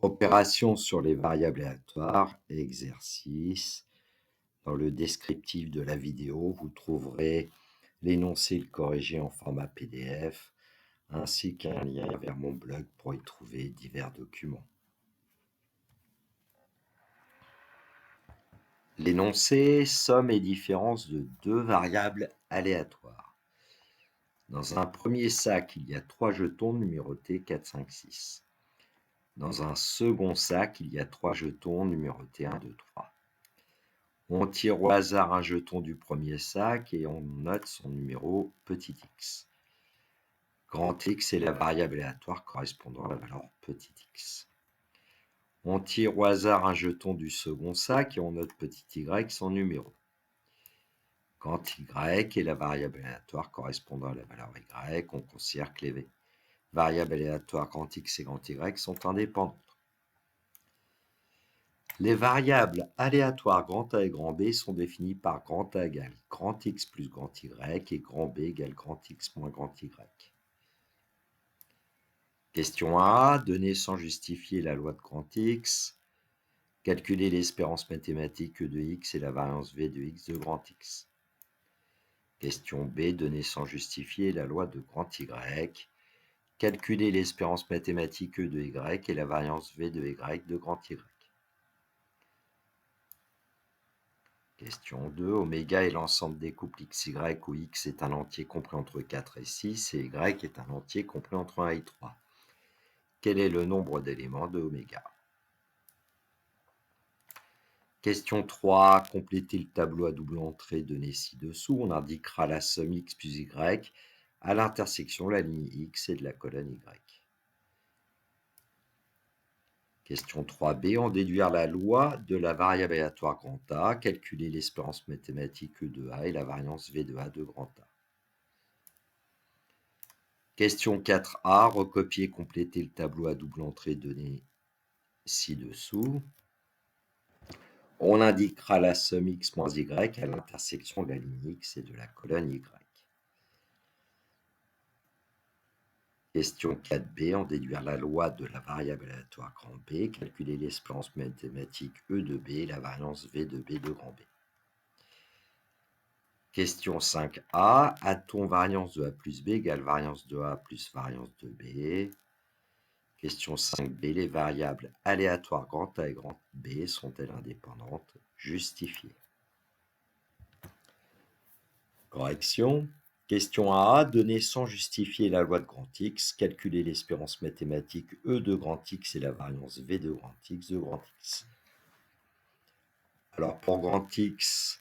Opération sur les variables aléatoires, exercice. Dans le descriptif de la vidéo, vous trouverez l'énoncé et le corrigé en format PDF, ainsi qu'un lien vers mon blog pour y trouver divers documents. L'énoncé, somme et différence de deux variables aléatoires. Dans un premier sac, il y a 3 jetons numérotés 4, 5, 6. Dans un second sac, il y a 3 jetons numérotés 1, 2, 3. On tire au hasard un jeton du premier sac et on note son numéro petit x. Grand X est la variable aléatoire correspondant à la valeur petit x. On tire au hasard un jeton du second sac et on note petit y son numéro. Quand y est la variable aléatoire correspondant à la valeur y, on considère que les variables aléatoires grand X et grand Y sont indépendantes. Les variables aléatoires grand A et grand B sont définies par grand A égale grand X plus grand Y et grand B égale grand X moins grand Y. Question A, donner sans justifier la loi de grand X. Calculer l'espérance mathématique E de x et la variance V de x de grand X. Question B, donner sans justifier la loi de grand Y. Calculer l'espérance mathématique E de y et la variance V de y de grand Y. Question 2. Oméga est l'ensemble des couples xy où x est un entier compris entre 4 et 6 et y est un entier compris entre 1 et 3. Quel est le nombre d'éléments de oméga? Question 3. Complétez le tableau à double entrée donné ci-dessous. On indiquera la somme x plus y à l'intersection de la ligne x et de la colonne y. Question 3b, en déduire la loi de la variable aléatoire grand A, calculer l'espérance mathématique E de A et la variance V de A de grand A. Question 4a, recopier et compléter le tableau à double entrée donné ci-dessous. On indiquera la somme x moins y à l'intersection de la ligne x et de la colonne y. Question 4b, en déduire la loi de la variable aléatoire grand B, calculer l'espérance mathématique E de B et la variance V de B de grand B. Question 5a, a-t-on variance de A plus B égale variance de A plus variance de B? Question 5b, les variables aléatoires grand A et grand B sont-elles indépendantes? Justifiées. Correction. Question A, donner sans justifier la loi de grand X, calculer l'espérance mathématique E de grand X et la variance V de grand X de grand X. Alors pour grand X,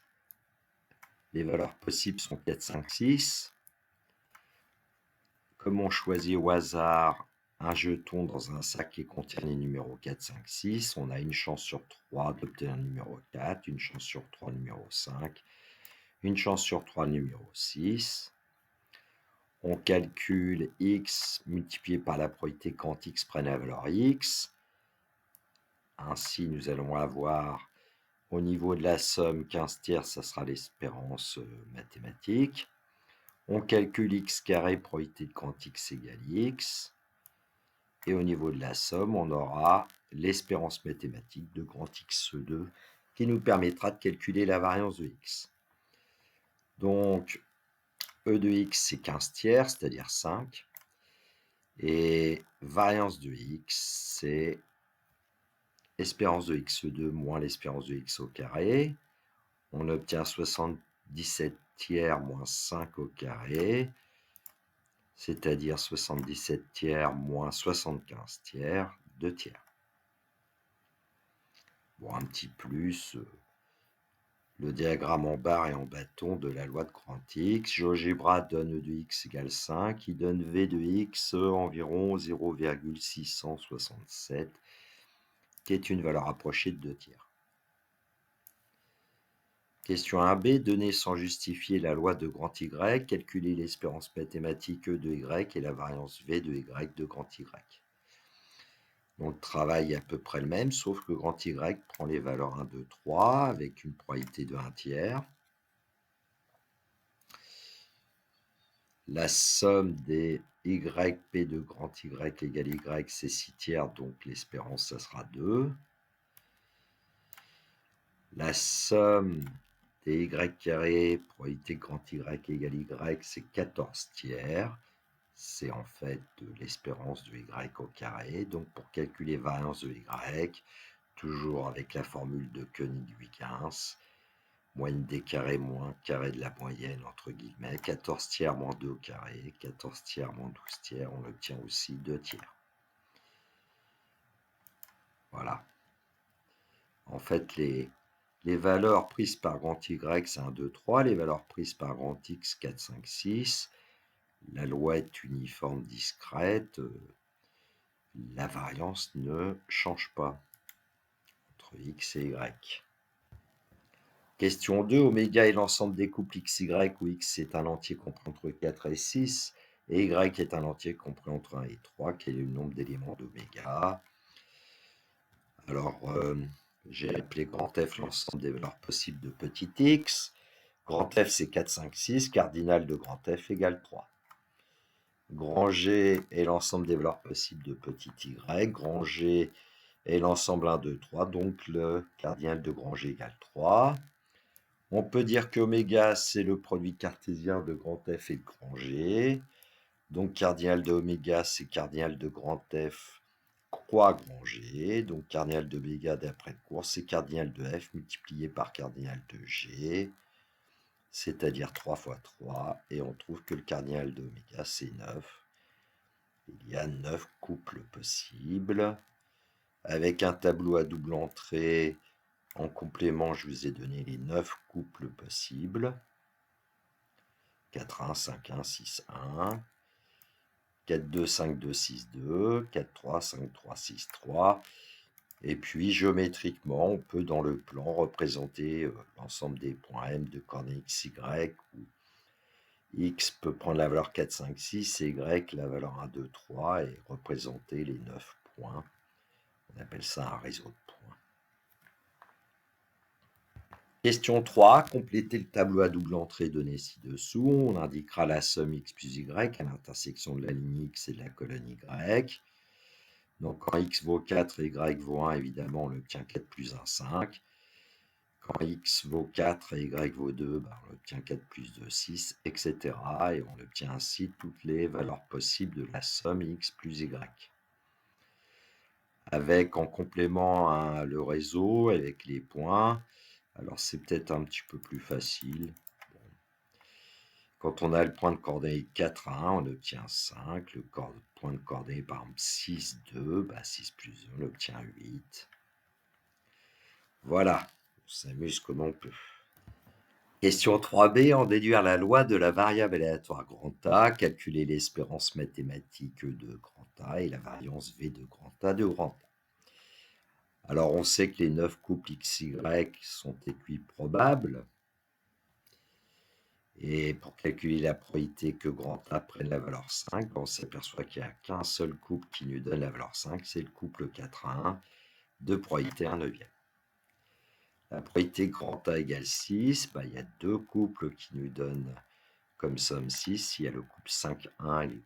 les valeurs possibles sont 4, 5, 6. Comme on choisit au hasard un jeton dans un sac qui contient les numéros 4, 5, 6, on a une chance sur 3 d'obtenir le numéro 4, une chance sur 3 le numéro 5, une chance sur 3 le numéro 6. On calcule x multiplié par la probabilité quand x prenne la valeur x. Ainsi, nous allons avoir au niveau de la somme 15 tiers, ça sera l'espérance mathématique. On calcule x carré, probabilité de quand x égale x. Et au niveau de la somme, on aura l'espérance mathématique de grand X2 qui nous permettra de calculer la variance de x. Donc, E de x, c'est 15 tiers, c'est-à-dire 5. Et variance de x, c'est espérance de x2 moins l'espérance de x au carré. On obtient 77 tiers moins 5 au carré, c'est-à-dire 77 tiers moins 75 tiers, 2 tiers. Bon, un petit plus, le diagramme en barre et en bâton de la loi de grand X. GeoGebra donne E de x égale 5, qui donne V de x environ 0,667, qui est une valeur approchée de 2 tiers. Question 1b, donner sans justifier la loi de grand Y, calculer l'espérance mathématique E de y et la variance V de y de grand Y. Donc le travail est à peu près le même, sauf que grand Y prend les valeurs 1, 2, 3 avec une probabilité de 1 tiers. La somme des YP de grand Y égale Y, c'est 6 tiers, donc l'espérance, ça sera 2. La somme des Y carrés, probabilité grand Y égale Y, c'est 14 tiers. C'est en fait l'espérance de Y au carré. Donc pour calculer variance de Y, toujours avec la formule de Koenig-Huygens, moyenne des carrés moins carré de la moyenne, entre guillemets, 14 tiers moins 2 au carré, 14 tiers moins 12 tiers, on obtient aussi 2 tiers. Voilà. En fait, les valeurs prises par grand Y, c'est 1, 2, 3. Les valeurs prises par grand X, 4, 5, 6. La loi est uniforme, discrète. La variance ne change pas entre X et Y. Question 2. Oméga est l'ensemble des couples XY où X est un entier compris entre 4 et 6 et Y est un entier compris entre 1 et 3. Quel est le nombre d'éléments d'oméga? Alors, j'ai appelé grand F l'ensemble des valeurs possibles de petit x. Grand F, c'est 4, 5, 6. Cardinal de grand F égale 3. Grand G est l'ensemble des valeurs possibles de petit y. Grand G est l'ensemble 1, 2, 3. Donc, le cardinal de grand G égale 3. On peut dire qu'oméga, c'est le produit cartésien de grand F et de grand G. Donc, cardinal de oméga, c'est cardinal de grand F croix grand G. Donc, cardinal d'oméga d'après le cours, c'est cardinal de F multiplié par cardinal de G, c'est-à-dire 3 fois 3. Et on trouve que le cardinal d'oméga, c'est 9. Il y a 9 couples possibles. Avec un tableau à double entrée, en complément, je vous ai donné les 9 couples possibles. 4, 1, 5, 1, 6, 1. 4, 2, 5, 2, 6, 2. 4, 3, 5, 3, 6, 3. Et puis, géométriquement, on peut, dans le plan, représenter l'ensemble des points M de coordonnées x, y, où x peut prendre la valeur 4, 5, 6, et y la valeur 1, 2, 3, et représenter les 9 points. On appelle ça un réseau de points. Question 3. Complétez le tableau à double entrée donné ci-dessous. On indiquera la somme x plus y à l'intersection de la ligne x et de la colonne y. Donc, quand x vaut 4 et y vaut 1, évidemment, on obtient 4 plus 1, 5. Quand x vaut 4 et y vaut 2, on obtient 4 plus 2, 6, etc. Et on obtient ainsi toutes les valeurs possibles de la somme x plus y. Avec en complément le réseau avec les points. Alors c'est peut-être un petit peu plus facile. Quand on a le point de coordonnée 4, 1, on obtient 5. Le point de coordonnée par exemple 6, 2, 6 plus 2, on obtient 8. Voilà, on s'amuse comme on peut. Question 3b, en déduire la loi de la variable aléatoire grand A, calculer l'espérance mathématique de grand A et la variance V de grand A de grand A. Alors on sait que les 9 couples XY sont équiprobables. Et pour calculer la probabilité que grand A prenne la valeur 5, on s'aperçoit qu'il n'y a qu'un seul couple qui nous donne la valeur 5, c'est le couple 4 à 1 de probabilité 1 neuvième. La probabilité grand A égale 6, il y a deux couples qui nous donnent comme somme 6. Il y a le couple 5, 1 et le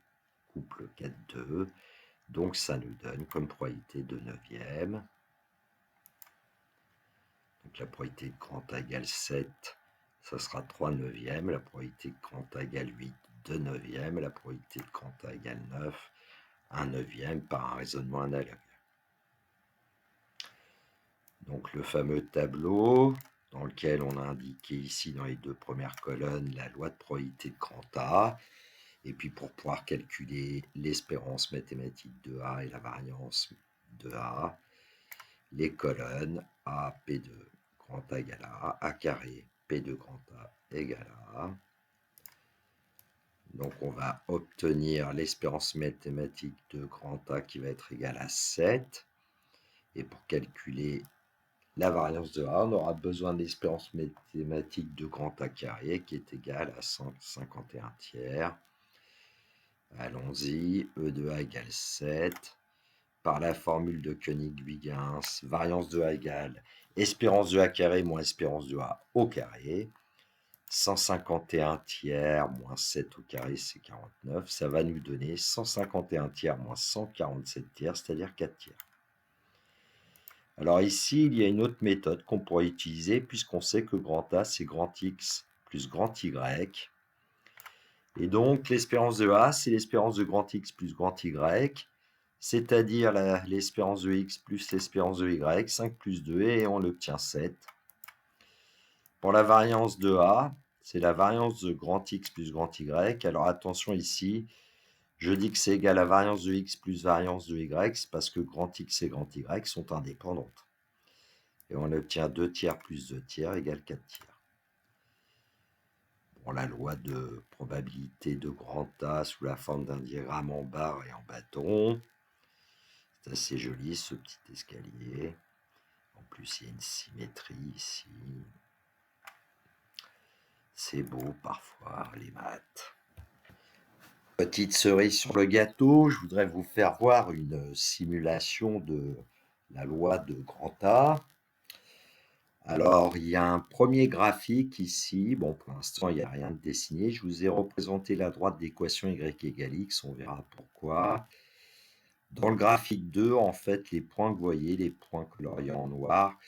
couple 4, 2. Donc ça nous donne comme probabilité 2 neuvième. Donc la probabilité de grand A égale 7, ça sera 3 neuvièmes. La probabilité de grand A égale 8, 2 neuvièmes. La probabilité de grand A égale 9, 1 neuvième par un raisonnement analogue. Donc le fameux tableau dans lequel on a indiqué ici dans les deux premières colonnes la loi de probabilité de grand A. Et puis pour pouvoir calculer l'espérance mathématique de A et la variance de A, les colonnes A, P de grand A égale A carré, P de grand A égale A. Donc on va obtenir l'espérance mathématique de grand A qui va être égale à 7. Et pour calculer la variance de A, on aura besoin de l'espérance mathématique de grand A carré qui est égale à 151 tiers. Allons-y, E de A égale 7. Par la formule de Koenig-Huygens, variance de A égale espérance de A carré moins espérance de A au carré. 151 tiers moins 7 au carré, c'est 49. Ça va nous donner 151 tiers moins 147 tiers, c'est-à-dire 4 tiers. Alors ici, il y a une autre méthode qu'on pourrait utiliser puisqu'on sait que grand A, c'est grand X plus grand Y. Et donc, l'espérance de A, c'est l'espérance de grand X plus grand Y, c'est-à-dire l'espérance de X plus l'espérance de Y, 5 plus 2, et on obtient 7. Pour la variance de A, c'est la variance de grand X plus grand Y. Alors attention ici, je dis que c'est égal à variance de X plus variance de Y, c'est parce que grand X et grand Y sont indépendantes. Et on obtient 2 tiers plus 2 tiers égale 4 tiers. Bon, la loi de probabilité de grand A sous la forme d'un diagramme en barre et en bâton. C'est assez joli ce petit escalier. En plus, il y a une symétrie ici. C'est beau parfois, les maths. Petite cerise sur le gâteau, je voudrais vous faire voir une simulation de la loi de grand A. Alors, il y a un premier graphique ici. Bon, pour l'instant, il n'y a rien de dessiné. Je vous ai représenté la droite d'équation y égale x. On verra pourquoi. Dans le graphique 2, en fait, les points que vous voyez, les points coloriés en noir,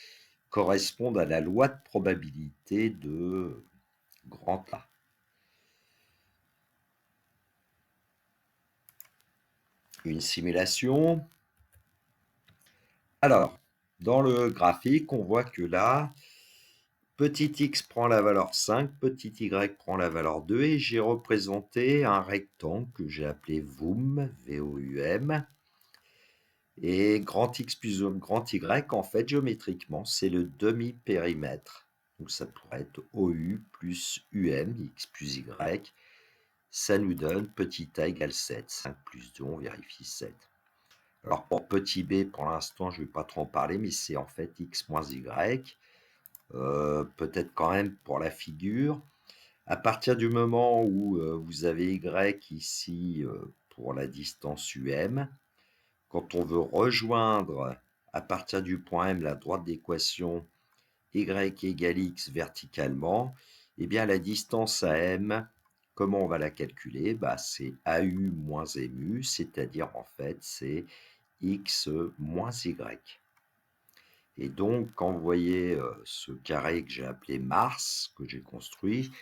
correspondent à la loi de probabilité de grand A. Une simulation. Alors, dans le graphique, on voit que là, petit x prend la valeur 5, petit y prend la valeur 2, et j'ai représenté un rectangle que j'ai appelé VOUM, V-O-U-M, et grand X plus grand Y, en fait, géométriquement, c'est le demi-périmètre. Donc ça pourrait être OU plus UM, X plus Y. Ça nous donne petit a égale 7. 5 plus 2, on vérifie 7. Alors pour petit b, pour l'instant, je ne vais pas trop en parler, mais c'est en fait X moins Y. Peut-être quand même pour la figure. À partir du moment où vous avez Y ici pour la distance UM, quand on veut rejoindre à partir du point M la droite d'équation y égale x verticalement, eh bien la distance à M, comment on va la calculer? C'est AU moins MU, c'est-à-dire en fait c'est x moins y. Et donc quand vous voyez ce carré que j'ai appelé Mars, que j'ai construit,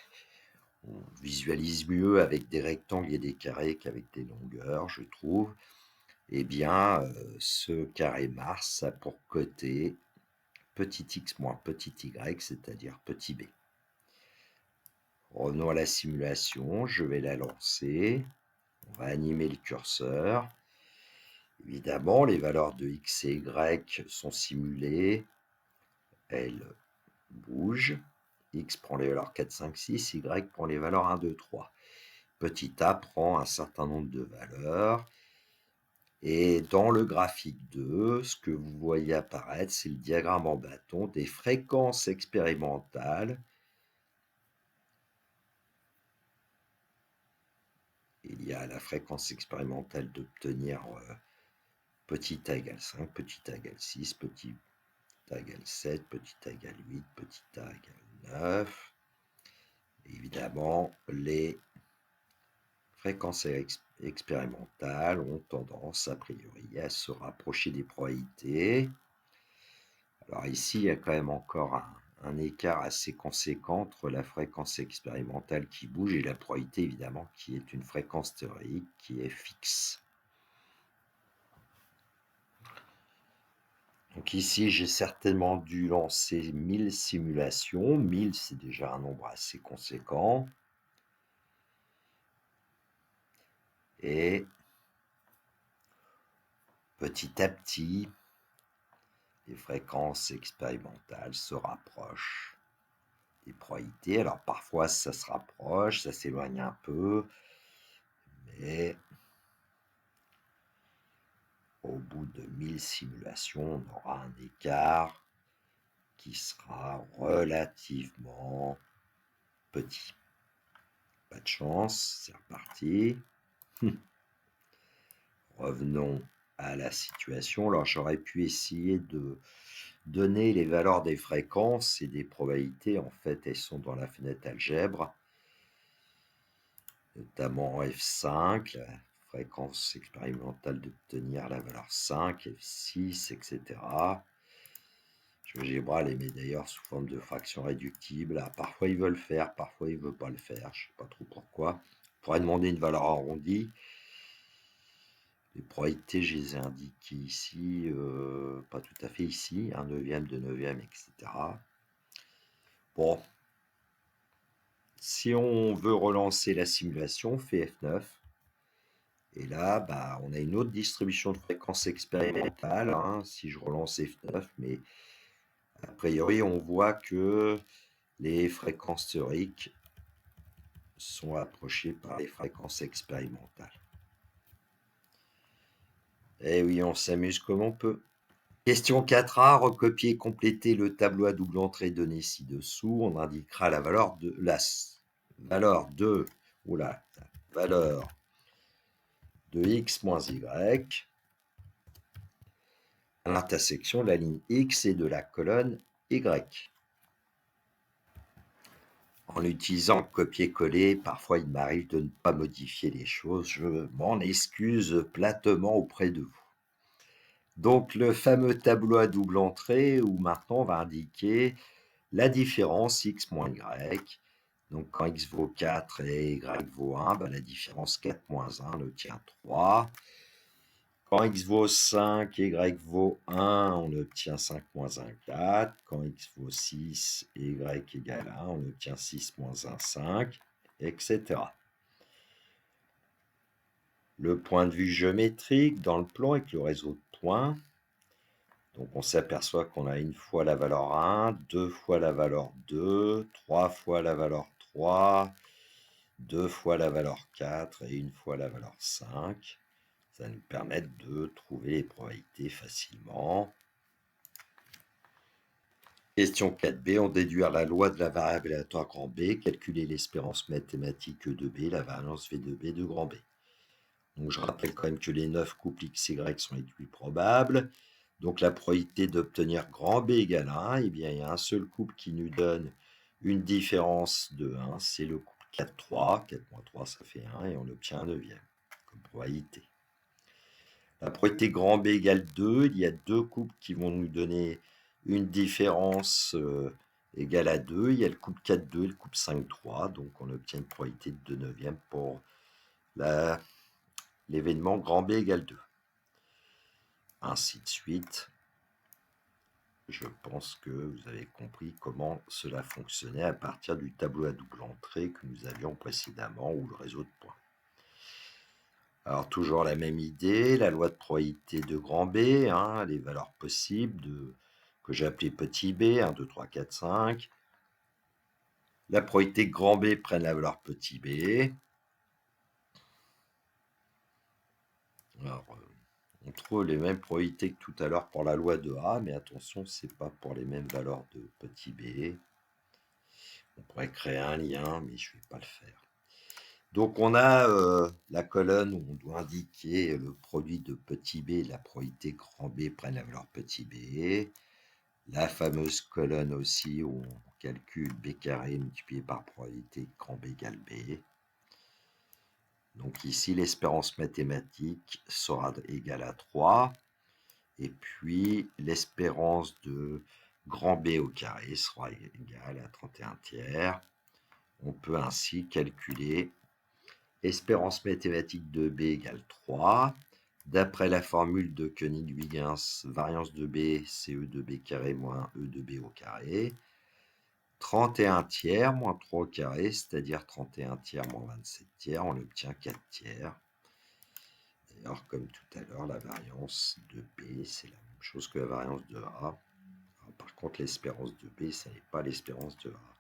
on visualise mieux avec des rectangles et des carrés qu'avec des longueurs, je trouve. Eh bien, ce carré Mars a pour côté petit x moins petit y, c'est-à-dire petit b. Revenons à la simulation, je vais la lancer. On va animer le curseur. Évidemment, les valeurs de x et y sont simulées. Elles bougent. X prend les valeurs 4, 5, 6, y prend les valeurs 1, 2, 3. Petit a prend un certain nombre de valeurs. Et dans le graphique 2, ce que vous voyez apparaître, c'est le diagramme en bâton des fréquences expérimentales. Il y a la fréquence expérimentale d'obtenir petit a égale 5, petit a égale 6, petit a égale 7, petit a égale 8, petit a égale 9. Évidemment, les fréquences expérimentales ont tendance, a priori, à se rapprocher des probabilités. Alors ici, il y a quand même encore un écart assez conséquent entre la fréquence expérimentale qui bouge et la probabilité, évidemment, qui est une fréquence théorique qui est fixe. Donc ici, j'ai certainement dû lancer 1000 simulations. 1000, c'est déjà un nombre assez conséquent. Et petit à petit, les fréquences expérimentales se rapprochent des probabilités. Alors parfois, ça se rapproche, ça s'éloigne un peu, mais au bout de 1000 simulations, on aura un écart qui sera relativement petit. Pas de chance, c'est reparti. Revenons à la situation. Alors j'aurais pu essayer donner les valeurs des fréquences et des probabilités. En fait, elles sont dans la fenêtre algèbre, notamment F5, la fréquence expérimentale d'obtenir la valeur 5, F6, etc. GeoGebra les met d'ailleurs sous forme de fractions réductibles. Parfois, ils veulent le faire, parfois, ils ne veulent pas le faire. Je ne sais pas trop pourquoi. On pourrait demander une valeur arrondie. Les probabilités, je les ai indiquées ici, pas tout à fait ici, 1/9, 2/9, etc. Bon, si on veut relancer la simulation, on fait F9. Et là, on a une autre distribution de fréquences expérimentale, hein, si je relance F9, mais a priori, on voit que les fréquences théoriques sont approchées par les fréquences expérimentales. Eh oui, on s'amuse comme on peut. Question 4A, recopier et compléter le tableau à double entrée donné ci-dessous. On indiquera la valeur de x moins y à l'intersection de la ligne x et de la colonne y. En utilisant copier-coller, parfois il m'arrive de ne pas modifier les choses. Je m'en excuse platement auprès de vous. Donc le fameux tableau à double entrée où maintenant on va indiquer la différence x moins y. Donc quand x vaut 4 et y vaut 1, la différence 4 moins 1 obtient 3. Quand x vaut 5 et y vaut 1, on obtient 5 moins 1, 4. Quand x vaut 6 et y égale 1, on obtient 6 moins 1, 5, etc. Le point de vue géométrique dans le plan avec le réseau de points. Donc on s'aperçoit qu'on a une fois la valeur 1, deux fois la valeur 2, trois fois la valeur 3, deux fois la valeur 4 et une fois la valeur 5. Ça nous permet de trouver les probabilités facilement. Question 4b, on déduit la loi de la variable aléatoire grand B, calculer l'espérance mathématique E de B, la variance V de B de grand B. Donc je rappelle quand même que les 9 couples XY sont les plus probables. Donc la probabilité d'obtenir grand B égale 1, eh bien il y a un seul couple qui nous donne une différence de 1, c'est le couple 4, 3. 4 moins 3, ça fait 1, et on obtient un neuvième comme probabilité. La probabilité grand B égale 2, il y a deux couples qui vont nous donner une différence égale à 2. Il y a le couple 4, 2 et le couple 5, 3. Donc on obtient une probabilité de 2 neuvièmes pour l'événement grand B égale 2. Ainsi de suite. Je pense que vous avez compris comment cela fonctionnait à partir du tableau à double entrée que nous avions précédemment ou le réseau de points. Alors toujours la même idée, la loi de probabilité de grand B, les valeurs possibles que j'ai appelées petit b, 1, 2, 3, 4, 5. La probabilité que grand B prenne la valeur petit b. Alors, on trouve les mêmes probabilités que tout à l'heure pour la loi de A, mais attention, ce n'est pas pour les mêmes valeurs de petit b. On pourrait créer un lien, mais je ne vais pas le faire. Donc on a la colonne où on doit indiquer le produit de petit b et la probabilité que grand B prenne la valeur petit b. La fameuse colonne aussi où on calcule b carré multiplié par probabilité que grand B égale B. Donc ici, l'espérance mathématique sera égale à 3. Et puis, l'espérance de grand B au carré sera égale à 31 tiers. On peut ainsi calculer espérance mathématique de B égale 3. D'après la formule de Koenig-Huygens, variance de B, c'est E de B carré moins E de B au carré. 31 tiers moins 3 au carré, c'est-à-dire 31 tiers moins 27 tiers, on obtient 4 tiers. D'ailleurs, comme tout à l'heure, la variance de B, c'est la même chose que la variance de A. Alors, par contre, l'espérance de B, ça n'est pas l'espérance de A.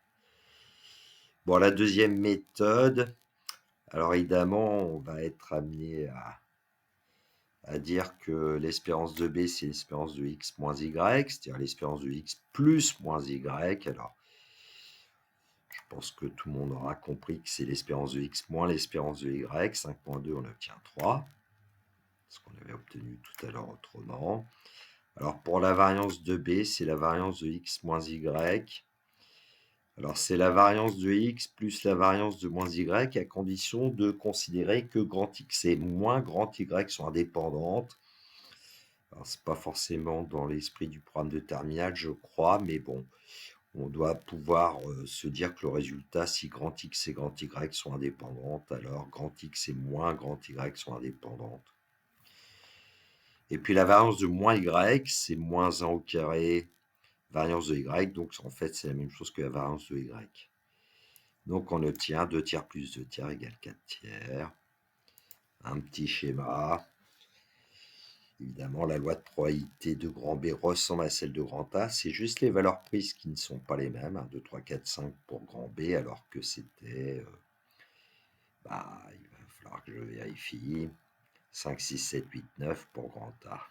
Bon, la deuxième méthode, alors évidemment, on va être amené à dire que l'espérance de B, c'est l'espérance de X moins Y, c'est-à-dire l'espérance de X plus moins Y. Alors, je pense que tout le monde aura compris que c'est l'espérance de X moins l'espérance de Y. 5 moins 2, on obtient 3. Ce qu'on avait obtenu tout à l'heure autrement. Alors pour la variance de B, c'est la variance de x moins y. Alors c'est la variance de x plus la variance de moins y à condition de considérer que grand X et moins grand Y sont indépendantes. Alors c'est pas forcément dans l'esprit du programme de terminale, je crois, mais bon, on doit pouvoir se dire que le résultat, si grand X et grand Y sont indépendantes, alors grand X et moins grand Y sont indépendantes. Et puis la variance de moins Y, c'est moins 1 au carré, variance de Y, donc en fait c'est la même chose que la variance de Y. Donc on obtient 2 tiers plus 2 tiers égale 4 tiers. Un petit schéma. Évidemment, la loi de probabilité de grand B ressemble à celle de grand A. C'est juste les valeurs prises qui ne sont pas les mêmes. 1, 2, 3, 4, 5 pour grand B, alors que c'était... il va falloir que je vérifie. 5, 6, 7, 8, 9 pour grand A.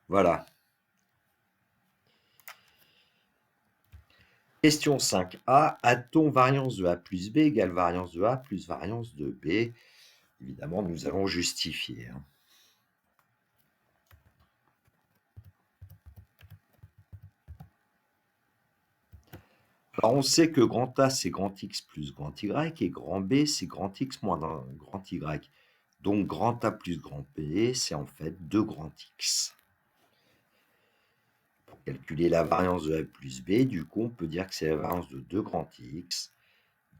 Voilà. Question 5a. A-t-on variance de A plus B égale variance de A plus variance de B? Évidemment, nous allons justifier. Alors, on sait que grand A, c'est grand X plus grand Y, et grand B, c'est grand X moins grand Y. Donc, grand A plus grand B, c'est en fait 2 grand X. Pour calculer la variance de A plus B, du coup, on peut dire que c'est la variance de 2 grand X.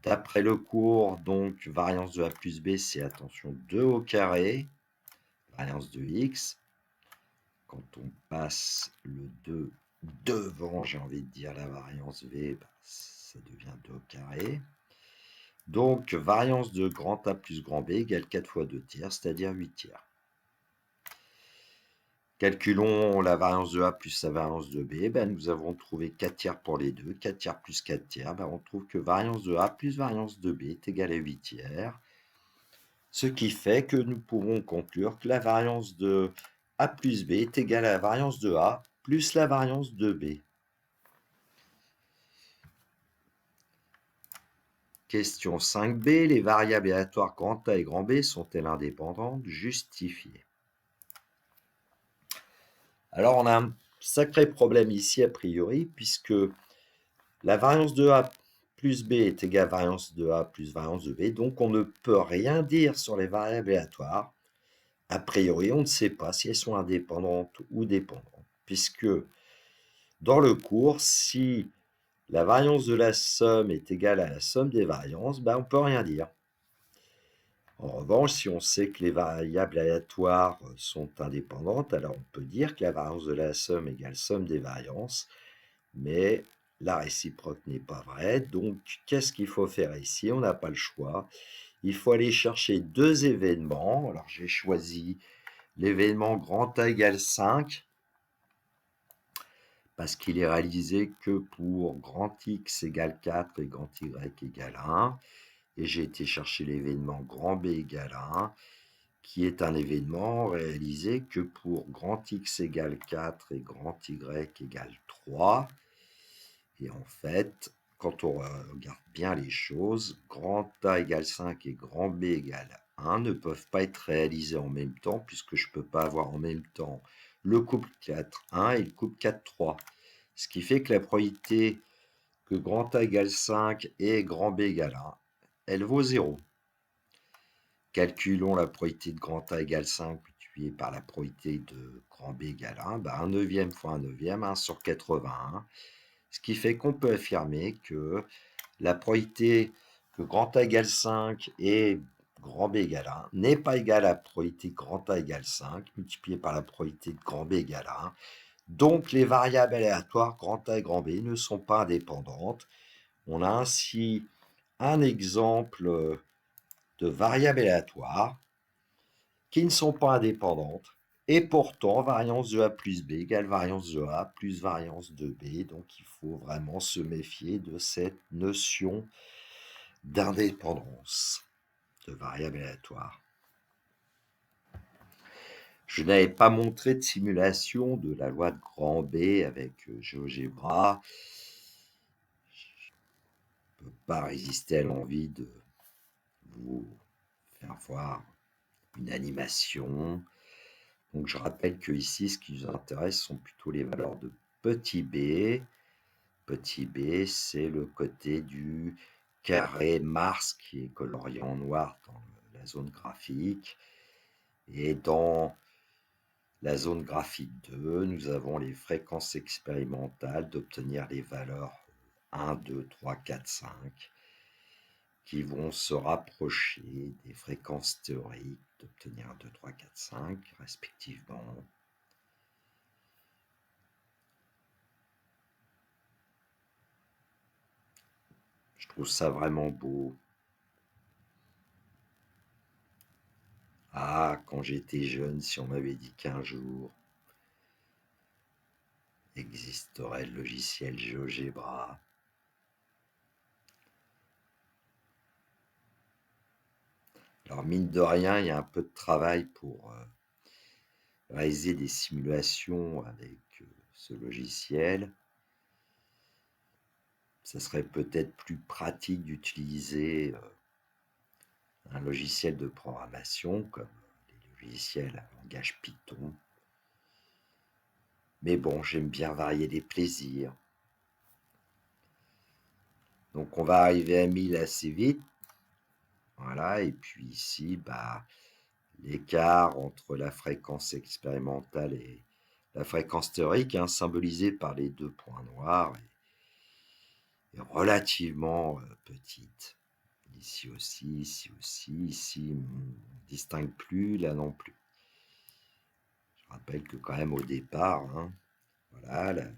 D'après le cours, donc, variance de A plus B, c'est, attention, 2 au carré, variance de X. Quand on passe le 2 devant, j'ai envie de dire, la variance V, ça devient 2 au carré. Donc, variance de grand A plus grand B égale 4 fois 2 tiers, c'est-à-dire 8 tiers. Calculons la variance de A plus la variance de B. Nous avons trouvé 4 tiers pour les deux. 4 tiers plus 4 tiers, on trouve que variance de A plus variance de B est égale à 8 tiers. Ce qui fait que nous pouvons conclure que la variance de A plus B est égale à la variance de A plus la variance de B. Question 5b. Les variables aléatoires grand A et grand B sont-elles indépendantes? Justifiées. Alors, on a un sacré problème ici, a priori, puisque la variance de A plus B est égale à variance de A plus variance de B, donc on ne peut rien dire sur les variables aléatoires. A priori, on ne sait pas si elles sont indépendantes ou dépendantes, puisque dans le cours, si la variance de la somme est égale à la somme des variances, on ne peut rien dire. En revanche, si on sait que les variables aléatoires sont indépendantes, alors on peut dire que la variance de la somme égale somme des variances, mais la réciproque n'est pas vraie. Donc, qu'est-ce qu'il faut faire ici? On n'a pas le choix. Il faut aller chercher deux événements. Alors, j'ai choisi l'événement grand A égale 5, parce qu'il est réalisé que pour grand X égale 4 et grand Y égale 1. Et j'ai été chercher l'événement grand B égale 1, qui est un événement réalisé que pour grand X égale 4 et grand Y égale 3. Et en fait, quand on regarde bien les choses, grand A égale 5 et grand B égale 1 ne peuvent pas être réalisés en même temps, puisque je ne peux pas avoir en même temps le couple 4,1 et le couple 4,3. Ce qui fait que la probabilité que grand A égale 5 et grand B égale 1, elle vaut 0. Calculons la probabilité de grand A égale 5 multipliée par la probabilité de grand B égale 1. 1 neuvième fois 1 neuvième, 1 sur 81. Ce qui fait qu'on peut affirmer que la probabilité que grand A égale 5 et grand B égale 1 n'est pas égale à la probabilité que grand A égale 5 multipliée par la probabilité de grand B égale 1. Donc les variables aléatoires grand A et grand B ne sont pas indépendantes. On a ainsi un exemple de variables aléatoires qui ne sont pas indépendantes, et pourtant variance de A plus B égale variance de A plus variance de B. Donc il faut vraiment se méfier de cette notion d'indépendance de variables aléatoires. Je n'avais pas montré de simulation de la loi de grand B avec GeoGebra. Je ne peux pas résister à l'envie de vous faire voir une animation. Donc je rappelle que ici, ce qui nous intéresse sont plutôt les valeurs de petit b. Petit b, c'est le côté du carré Mars qui est colorié en noir dans la zone graphique. Et dans la zone graphique 2, nous avons les fréquences expérimentales d'obtenir les valeurs 1, 2, 3, 4, 5 qui vont se rapprocher des fréquences théoriques d'obtenir 1, 2, 3, 4, 5 respectivement. Je trouve ça vraiment beau. Ah, quand j'étais jeune, si on m'avait dit qu'un jour existerait le logiciel GeoGebra. Alors mine de rien, il y a un peu de travail pour réaliser des simulations avec ce logiciel. Ça serait peut-être plus pratique d'utiliser un logiciel de programmation comme les logiciels à langage Python. Mais bon, j'aime bien varier les plaisirs. Donc on va arriver à 1000 assez vite. Voilà, et puis ici, l'écart entre la fréquence expérimentale et la fréquence théorique, symbolisée par les deux points noirs, est relativement petite. Ici aussi, ici, on ne distingue plus, là non plus. Je rappelle que quand même au départ, voilà, le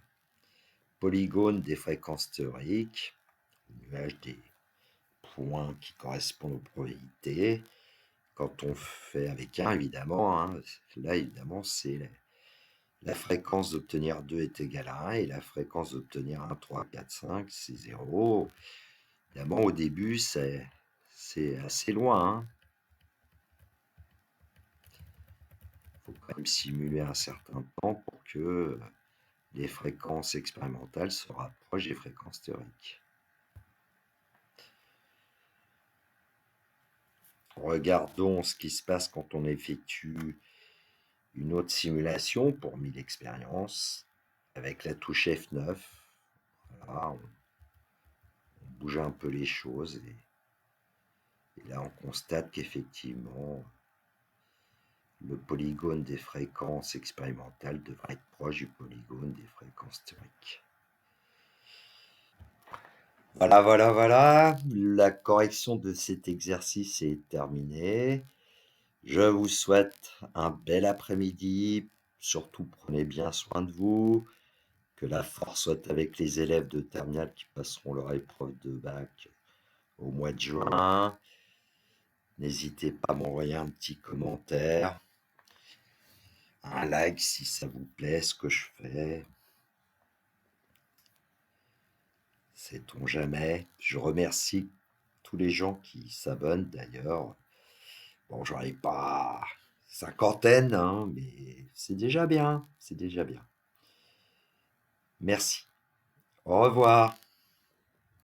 polygone des fréquences théoriques, le nuage des points qui correspondent aux probabilités. Quand on fait avec 1, évidemment, là, évidemment, c'est la fréquence d'obtenir 2 est égale à 1 et la fréquence d'obtenir 1, 3, 4, 5, c'est 0. Évidemment, au début, c'est assez loin. Il faut quand même simuler un certain temps pour que les fréquences expérimentales se rapprochent des fréquences théoriques. Regardons ce qui se passe quand on effectue une autre simulation pour 1000 expériences avec la touche F9. Voilà, on bouge un peu les choses et là on constate qu'effectivement le polygone des fréquences expérimentales devrait être proche du polygone des fréquences théoriques. Voilà, la correction de cet exercice est terminée. Je vous souhaite un bel après-midi, surtout prenez bien soin de vous, que la force soit avec les élèves de terminale qui passeront leur épreuve de bac au mois de juin. N'hésitez pas à m'envoyer un petit commentaire, un like si ça vous plaît ce que je fais. Sait-on jamais. Je remercie tous les gens qui s'abonnent d'ailleurs. Bon, j'en ai pas cinquantaine, mais c'est déjà bien, c'est déjà bien. Merci. Au revoir.